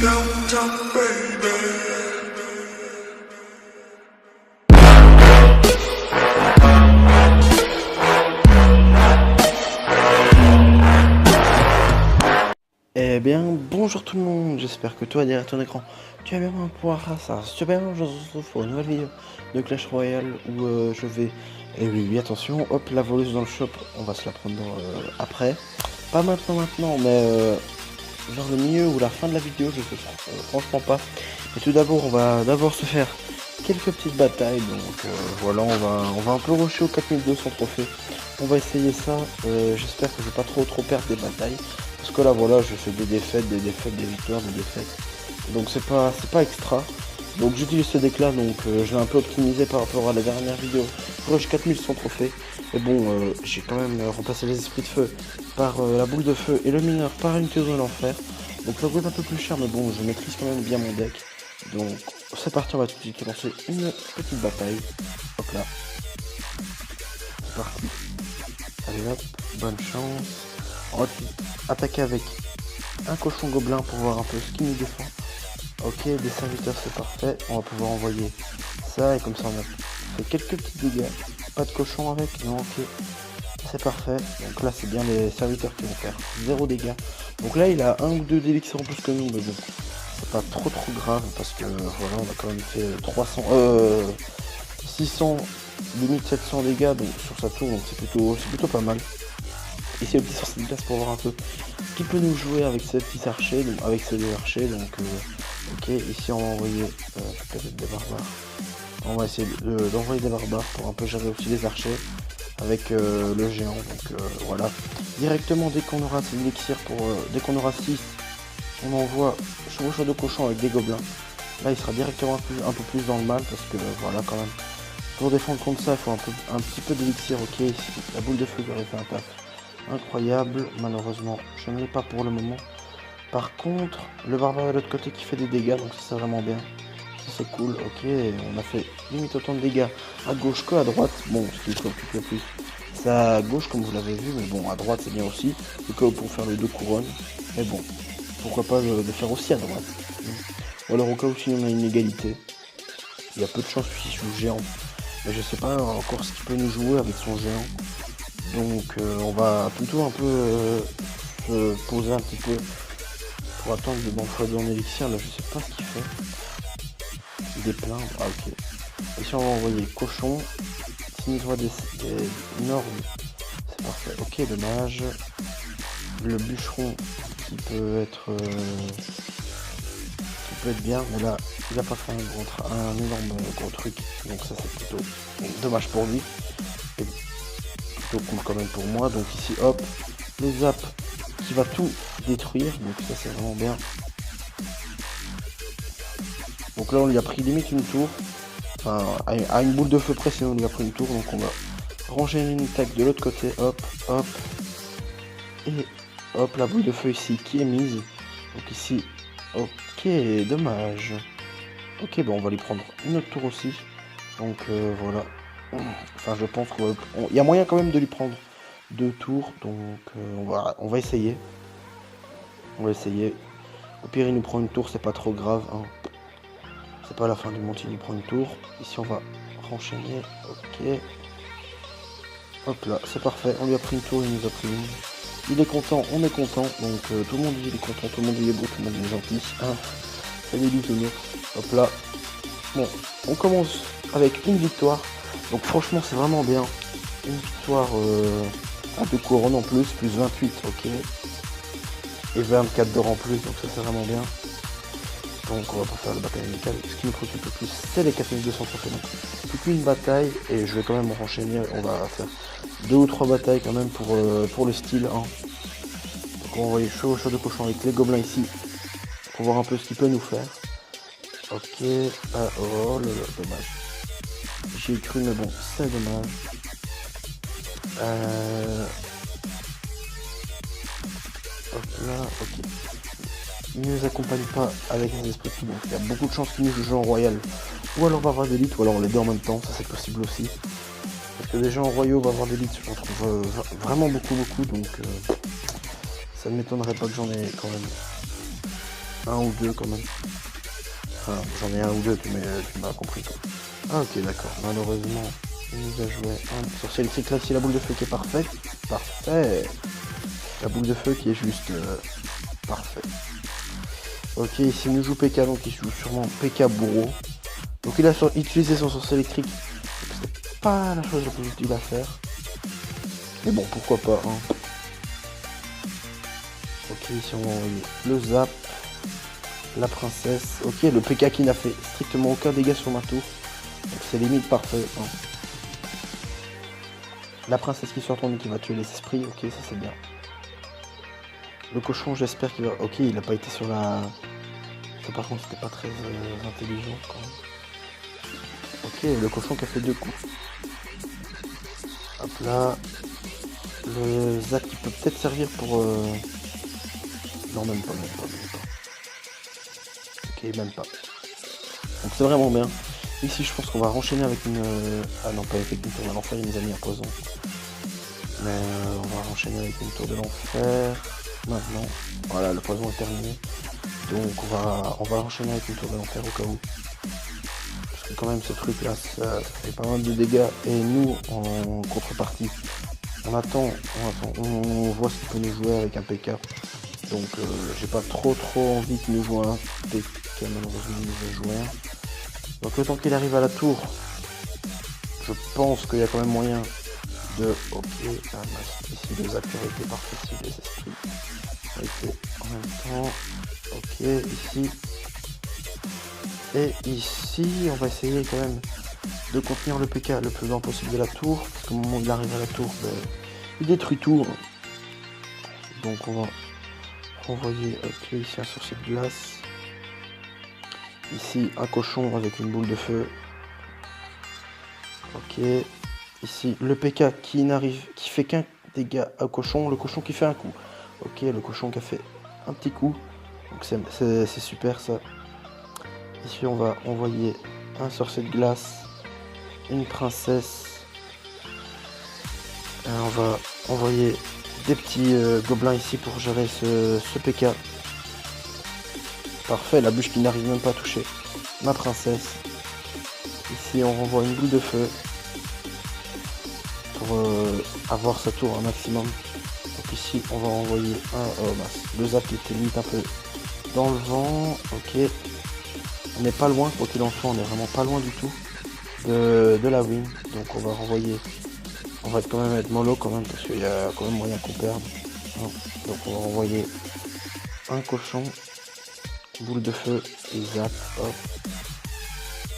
downtown, baby. Eh bien, bonjour tout le monde, j'espère que toi derrière ton écran, tu as bien un point à ça. Super, je vous retrouve pour une nouvelle vidéo de Clash Royale où je vais... Et oui, attention, hop, la voleuse dans le shop, on va se la prendre après. Pas maintenant, mais vers le milieu ou la fin de la vidéo, je sais franchement pas. Mais tout d'abord, on va d'abord se faire quelques petites batailles, donc voilà, on va un peu rusher au 4200 trophées. On va essayer ça, j'espère que je vais pas trop perdre des batailles. Parce que là voilà, je fais des défaites, des victoires, des défaites. Donc c'est pas extra. Donc j'utilise ce deck là, donc je l'ai un peu optimisé par rapport à la dernière vidéo. Rush 4100 trophées. Et bon, j'ai quand même remplacé les esprits de feu par la boule de feu et le mineur par une théorie de l'enfer. Donc ça coûte un peu plus cher, mais bon, je maîtrise quand même bien mon deck. Donc c'est parti, on va tout de suite lancer une petite bataille. Hop là. C'est parti. Allez hop, bonne chance. On va attaquer avec un cochon gobelin pour voir un peu ce qu'il nous défend. Ok, des serviteurs c'est parfait. On va pouvoir envoyer ça et comme ça on a fait quelques petits dégâts. Pas de cochon avec, non, ok. C'est parfait. Donc là c'est bien les serviteurs qui vont faire 0 dégâts. Donc là il a 1 ou 2 d'élixirs en plus que nous, mais bon, c'est pas trop grave parce que voilà, on a quand même fait 600, limite 700 dégâts donc sur sa tour, donc c'est plutôt pas mal. Ici le petit sorcier de glace pour voir un peu qui peut nous jouer avec ces petits archers, donc avec ces deux archers, donc ok, ici on va envoyer peut-être des barbares. On va essayer d'envoyer des barbares pour un peu gérer aussi les archers avec le géant, donc voilà. Directement dès qu'on aura ces élixirs dès qu'on aura 6, on envoie chevaucheur de cochon avec des gobelins. Là il sera directement un peu plus dans le mal parce que voilà quand même. Pour défendre contre ça il faut un petit peu d'élixir, ok, ici la boule de feu qui aurait fait un taf incroyable, malheureusement je ne l'ai pas pour le moment. Par contre le barbare de l'autre côté qui fait des dégâts, donc ça c'est vraiment bien, ça c'est cool. Ok, on a fait limite autant de dégâts à gauche que à droite. Bon, ce qui préoccupe le plus c'est à gauche comme vous l'avez vu, mais bon à droite c'est bien aussi, c'est comme pour faire les deux couronnes, mais bon pourquoi pas le faire aussi à droite. Ou alors au cas où sinon on a une égalité, il y a peu de chances qu'il joue géant, mais je sais pas encore ce qu'il peut nous jouer avec son géant. Donc on va plutôt un peu se poser un petit peu pour attendre le bon foie en élixir. Là je sais pas ce qu'il fait. Des pleins. Ah ok. Ici on va envoyer cochon. S'il nous voit des normes, c'est parfait. Ok, dommage. Le bûcheron qui peut être bien, mais là il a pas fait un énorme gros truc. Donc ça c'est plutôt dommage pour lui. Et plutôt cool quand même pour moi. Donc ici hop, le zap qui va tout détruire, donc ça c'est vraiment bien. Donc là on lui a pris limite une tour, enfin à une boule de feu près, sinon on lui a pris une tour. Donc on va ranger une attaque de l'autre côté, hop et hop, la boule de feu ici qui est mise. Donc ici ok, dommage. Ok, bon on va lui prendre une autre tour aussi. Donc voilà, enfin je pense qu'il y a moyen quand même de lui prendre 2 tours, donc on va essayer. Au pire il nous prend une tour, c'est pas trop grave, hein. C'est pas la fin du monde, il nous prend une tour. Ici on va renchaîner, ok. Hop là, c'est parfait, on lui a pris une tour, il nous a pris une. Il est content, on est content, donc tout le monde il est content, tout le monde il est beau, tout le monde il est gentil, hein. Salut bisounours. Hop là. Bon, on commence avec une victoire, donc franchement c'est vraiment bien. Une victoire à 2 couronnes en plus 28, ok. Et 24 d'or en plus, donc ça c'est vraiment bien. Donc on va pas faire la bataille amicale. Ce qui nous préoccupe le plus c'est les 4200 trophées. Plus qu'une bataille, et je vais quand même enchaîner, on va faire 2 ou 3 batailles quand même pour le style 1. Donc on va envoyer chaud de cochon avec les gobelins ici, pour voir un peu ce qu'il peut nous faire. Ok, oh là là, dommage. J'ai cru mais bon, c'est dommage. Hop là, ok. Il ne nous accompagne pas avec les esprits de fou, donc il y a beaucoup de chances qu'il nous joue en royal. Ou alors va avoir d'élite, ou alors les deux en même temps, ça c'est possible aussi. Parce que des gens en royaux va avoir d'élite, j'en trouve vraiment beaucoup, donc ça ne m'étonnerait pas que j'en ai quand même. un ou deux quand même. Enfin, j'en ai un ou deux, tu m'as compris quoi. Ah ok d'accord, malheureusement il nous a joué un sorcier électrique là, ici la boule de feu qui est parfaite. Parfait. La boule de feu qui est juste parfait. Ok, ici il nous joue PK, donc il joue sûrement PK bourreau. Donc il a utilisé son sorcier électrique. C'est pas la chose la plus utile à faire. Mais bon, pourquoi pas, hein. Ok, ici on va envoyer le zap. La princesse. Ok, le PK qui n'a fait strictement aucun dégât sur ma tour. Donc c'est limite parfait, hein. La princesse qui sort tourner qui va tuer les esprits. Ok, ça c'est bien. Le cochon, j'espère qu'il va... Ok, il n'a pas été sur la... Ça par contre, c'était pas très intelligent quand même. Ok, le cochon qui a fait 2 coups. Hop là. Le zap qui peut peut-être servir pour... Non, même pas. Ok, même pas. Donc c'est vraiment bien. Ici, je pense qu'on va enchaîner avec une... Ah non, pas avec une tour de l'enfer, il nous a mis un poison. Mais on va enchaîner avec une tour de l'enfer. Maintenant, voilà, le poison est terminé. Donc on va enchaîner avec une tour de l'enfer au cas où. Parce que quand même ce truc là, ça fait pas mal de dégâts. Et nous, en contrepartie, on attend, on voit ce qu'il peut nous jouer avec un PK. Donc j'ai pas trop envie qu'il nous joue un PK, malheureusement il nous a joué un. Donc le temps qu'il arrive à la tour, je pense qu'il y a quand même moyen de... Ok, ici les actes auraient été parfaits, ici les esprits auraient été en même temps. Ok, ici. Et ici, on va essayer quand même de contenir le PK le plus lent possible de la tour. Parce qu'au moment où il arrive à la tour, ben, il détruit tout. Donc on va envoyer ici un sorcier de glace. Ici un cochon avec une boule de feu. Ok. Ici le PK qui fait qu'un dégât au cochon. Le cochon qui fait un coup. Ok, le cochon qui a fait un petit coup. Donc c'est super ça. Ici on va envoyer un sorcier de glace. Une princesse. Et on va envoyer des petits gobelins ici pour gérer ce PK. Parfait, la bûche qui n'arrive même pas à toucher ma princesse. Ici on renvoie une boule de feu pour avoir sa tour un maximum. Donc ici on va renvoyer le zap qui était limite un peu dans le vent. Ok, on n'est pas loin, quoi qu'il en soit, on est vraiment pas loin du tout de la win. Donc on va renvoyer, on va quand même être mollo quand même parce qu'il y a quand même moyen qu'on perde. Donc on va renvoyer un cochon. Boule de feu et zap, hop.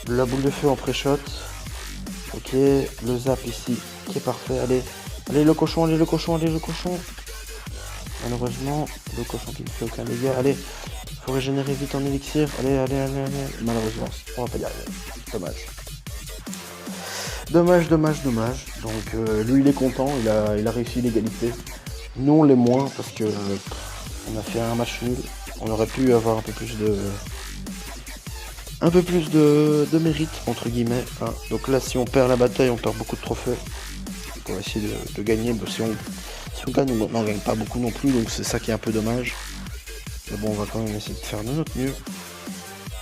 La boule de feu en pré-shot. Ok, le zap ici qui est parfait. Allez le cochon, allez le cochon. Malheureusement, le cochon qui ne fait aucun dégât. Allez, faut régénérer vite en élixir. Allez. Malheureusement, on va pas y arriver. Dommage. Donc lui il est content, il a réussi l'égalité. Nous on l'est moins parce que on a fait un match nul. On aurait pu avoir un peu plus de mérite entre guillemets, hein. Donc là si on perd la bataille, on perd beaucoup de trophées. Donc on va essayer de gagner. Mais si on gagne, on gagne pas beaucoup non plus, donc c'est ça qui est un peu dommage. Mais bon, on va quand même essayer de faire de notre mieux.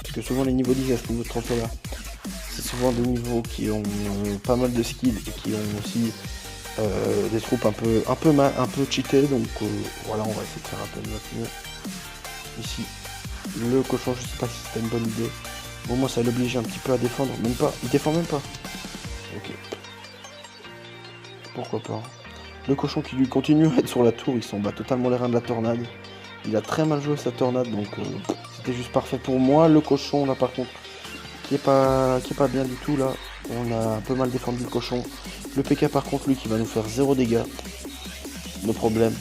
Parce que souvent les niveaux 10 à ce niveau de trophée là, c'est souvent des niveaux qui ont pas mal de skills et qui ont aussi des troupes un peu cheatées. Donc voilà, on va essayer de faire un peu de notre mieux. Ici, le cochon, je sais pas si c'était une bonne idée. Bon, moi ça l'oblige un petit peu à défendre. Même pas, il défend même pas. Ok. Pourquoi pas. Le cochon qui lui continue à être sur la tour, il s'en bat totalement les reins de la tornade. Il a très mal joué sa tornade, donc c'était juste parfait pour moi. Le cochon là par contre, qui est pas bien du tout là. On a un peu mal défendu le cochon. Le PK par contre, lui qui va nous faire 0 dégâts. No problème.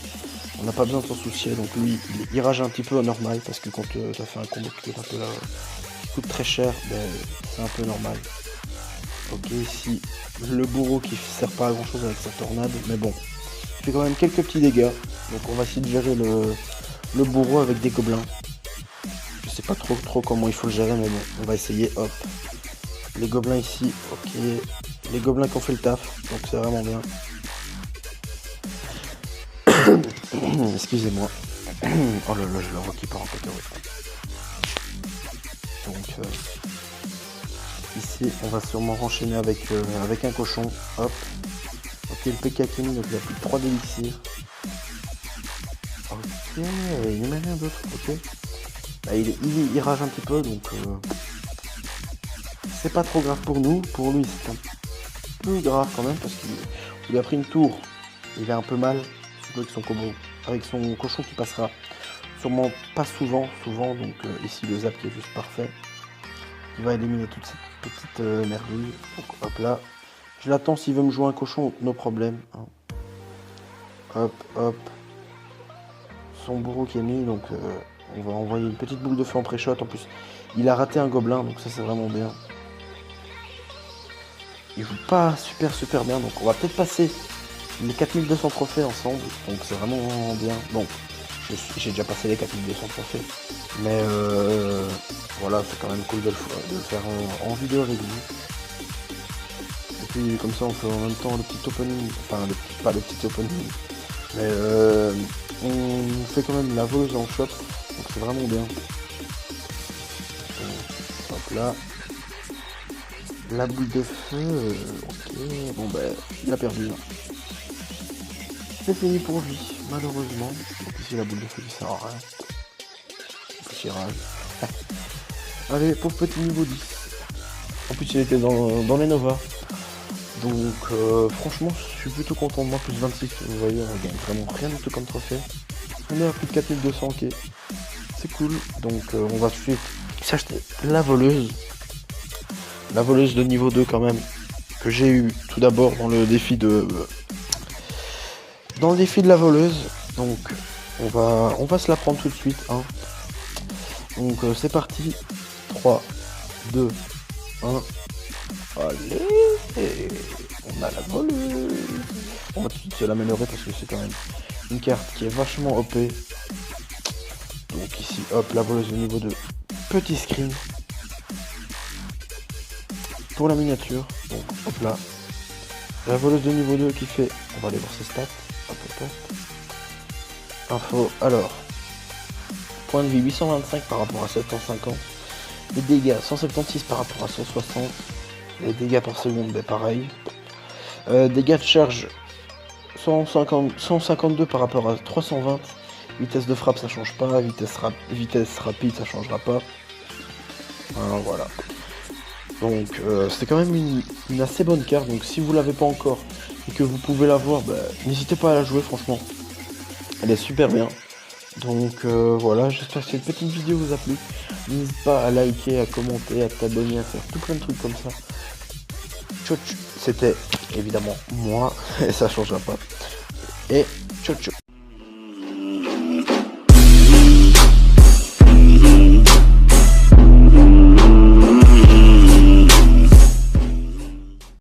On n'a pas besoin de s'en soucier, donc lui il rage un petit peu au normal parce que quand tu as fait un combo qui coûte un peu là, qui coûte très cher, ben, c'est un peu normal. Ok, ici le bourreau qui sert pas à grand chose avec sa tornade, mais bon, il fait quand même quelques petits dégâts. Donc on va essayer de gérer le bourreau avec des gobelins. Je sais pas trop comment il faut le gérer, mais bon, on va essayer. Hop, les gobelins ici, ok, les gobelins qui ont fait le taf, donc c'est vraiment bien. Excusez-moi. Oh là là, je le vois qui part en cacahuète. ici on va sûrement enchaîner avec un cochon. Hop. Ok, le PK-Kimi, donc il a plus de 3 d'élixir. Ok, il n'y a rien d'autre, ok. Bah, il rage un petit peu, donc c'est pas trop grave pour nous. Pour lui, c'est un peu grave quand même, parce qu'il a pris une tour. Il a un peu mal, surtout avec son cochon qui passera sûrement pas souvent, donc ici le zap qui est juste parfait. Il va éliminer toute cette petite merveille. Donc hop là. Je l'attends s'il veut me jouer un cochon, no problème. Hein. Hop, hop. Son bourreau qui est mis, donc on va envoyer une petite boule de feu en pré-shot. En plus, il a raté un gobelin, donc ça c'est vraiment bien. Il joue pas super bien, donc on va peut-être passer les 4200 trophées ensemble, donc c'est vraiment bien. Bon, j'ai déjà passé les 4200 trophées, mais voilà, c'est quand même cool de le faire en vidéo avec vous. Et puis comme ça on fait en même temps le petit opening, enfin pas le petit opening, mais on fait quand même la voleuse en shop, donc c'est vraiment bien. Donc, hop là. La boule de feu, ok, bon ben, il a perdu. C'est fini pour lui, malheureusement. Donc ici la boule de feu qui sert à rien. Petit rage. Allez, pauvre petit niveau 10. En plus il était dans les Nova. Donc franchement je suis plutôt content de moi, plus 26, vous voyez, on gagne vraiment rien du tout comme trophée. On est à plus de 4200, ok. C'est cool, donc on va tout de suite s'acheter la voleuse. La voleuse de niveau 2 quand même, que j'ai eu tout d'abord dans le défi de la voleuse. Donc on va se la prendre tout de suite. Hein. Donc c'est parti. 3, 2, 1. Allez, on a la voleuse. On va tout de suite se l'améliorer parce que c'est quand même une carte qui est vachement OP. Donc ici, hop, la voleuse de niveau 2. Petit screen. Pour la miniature, donc hop là, la voleuse de niveau 2 qui fait, on va aller voir ses stats, hop hop hop, info, alors, point de vie 825 par rapport à 750, les dégâts 176 par rapport à 160, les dégâts par seconde, ben pareil, dégâts de charge 152 par rapport à 320, vitesse de frappe ça change pas, vitesse rapide ça changera pas, voilà. Donc c'est quand même une assez bonne carte, donc si vous l'avez pas encore et que vous pouvez l'avoir, bah, n'hésitez pas à la jouer franchement. Elle est super bien. Donc voilà, j'espère que cette petite vidéo vous a plu. N'hésite pas à liker, à commenter, à t'abonner, à faire tout plein de trucs comme ça. C'était évidemment moi, et ça changera pas. Et ciao ciao.